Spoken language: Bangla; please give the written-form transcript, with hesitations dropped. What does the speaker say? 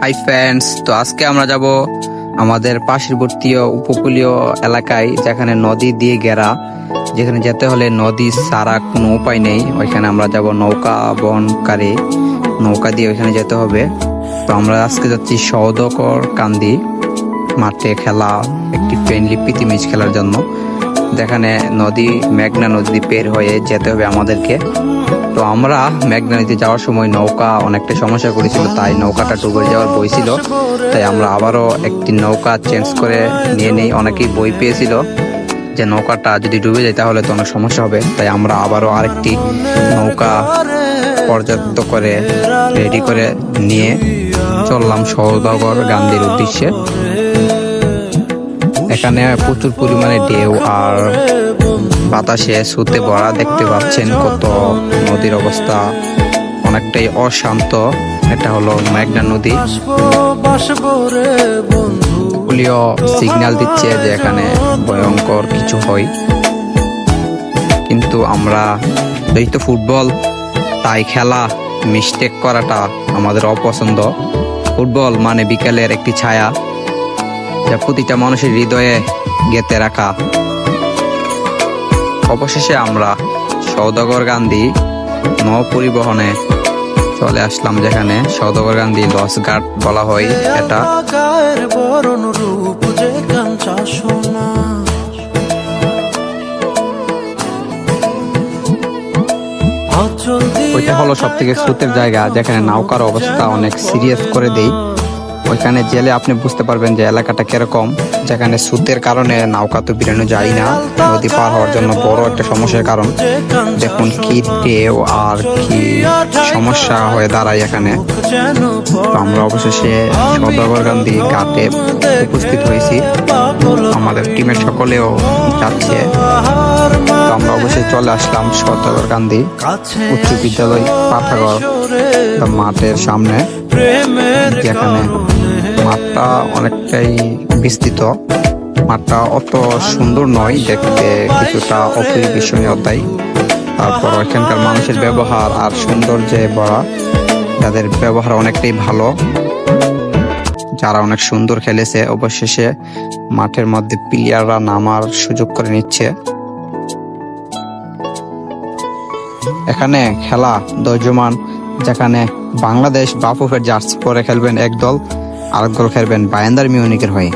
হাই ফ্রেন্ডস, তো আজকে আমরা যাব আমাদের পার্শ্ববর্তী উপকূলীয় এলাকায়, যেখানে নদী দিয়ে ঘেরা, যেখানে যেতে হলে নদী ছাড়া কোনো উপায় নেই। ওইখানে আমরা যাব নৌকা বহনকারী, নৌকা দিয়ে ওইখানে যেতে হবে। তো আমরা আজকে যাচ্ছি সওদাগর কান্দি মাঠে খেলা একটি ফ্রেন্ডলি প্রীতি ম্যাচ খেলার জন্য, যেখানে মেঘনা নদী পের হয়ে যেতে হবে আমাদেরকে। তো আমরা মেঘনা নদীতে যাওয়ার সময় নৌকা অনেকটা সমস্যা করেছিল, তাই নৌকাটা ডুবে যাওয়ার বই ছিল, তাই আমরা আবারও একটি নৌকা চেঞ্জ করে নিয়ে নেই। অনেকেই বই পেয়েছিল যে নৌকাটা যদি ডুবে যায় তাহলে তো অনেক সমস্যা হবে, তাই আমরা আবারও আরেকটি নৌকা পর্যাপ্ত করে রেডি করে নিয়ে চললাম সওদাগর কান্দির উদ্দেশ্যে। এখানে প্রচুর পরিমাণে ঢেউ আর বাতাসে সুতে ভরা, দেখতে পাচ্ছেন কত নদীর অবস্থা অনেকটাই অশান্ত। এটা হলো মেঘনা নদী। পুলিও সিগন্যাল দিচ্ছে যে এখানে ভয়ঙ্কর কিছু হয়, কিন্তু আমরা যেহেতু ফুটবল, তাই খেলা মিস্টেক করাটা আমাদের অপছন্দ। ফুটবল মানে বিকেলের একটি ছায়া, যা প্রতিটা মানুষের হৃদয়ে গেঁথে রাখা। অবশেষে আমরা সওদাগর কান্দি নৌ পরিবহনে চলে আসলাম, যেখানে সওদাগর কান্দি লঞ্চ ঘাট বলা হয় এটা। ওইটা হলো সব থেকে স্রোতের জায়গা, যেখানে নৌকার অবস্থা অনেক সিরিয়াস করে দেই। ওইখানে জেলে আপনি বুঝতে পারবেন যে এলাকাটা কিরকম, যেখানে স্রোতের কারণে নৌকা তো বেরোনো যায় না, নদী পার হওয়ার জন্য বড় একটা সমস্যার কারণ। দেখুন কি ঢেউ আর কি সমস্যা হয়ে দাঁড়ায় এখানে। তো আমরা অবশেষে সওদাগর কান্দি ঘাটে উপস্থিত হয়েছি, আমাদের টিমের সকলেও যাচ্ছে। তো আমরা অবশ্যই চলে আসলাম সওদাগর কান্দি উচ্চ বিদ্যালয় পাঠাগার মাঠের সামনে, যেখানে মাঠটা অনেকটাই বিস্তৃত। মাঠটা অত সুন্দর নয়, দেখতে কিছুটা অপরিবেশনীয়। তারপর এখানকার মানুষের ব্যবহার আর সৌন্দর্যে ভরা, তাদের ব্যবহার অনেকটাই ভালো, যারা অনেক সুন্দর খেলেছে। অবশেষে মাঠের মধ্যে প্লেয়াররা নামার সুযোগ করে নিচ্ছে। এখানে খেলা দর্জমান, যেখানে বাংলাদেশ বাফুফের জার্সি পরে খেলবেন এক দল, আরেক দল খেলবেন বায়ার্ন মিউনিখের হয়ে।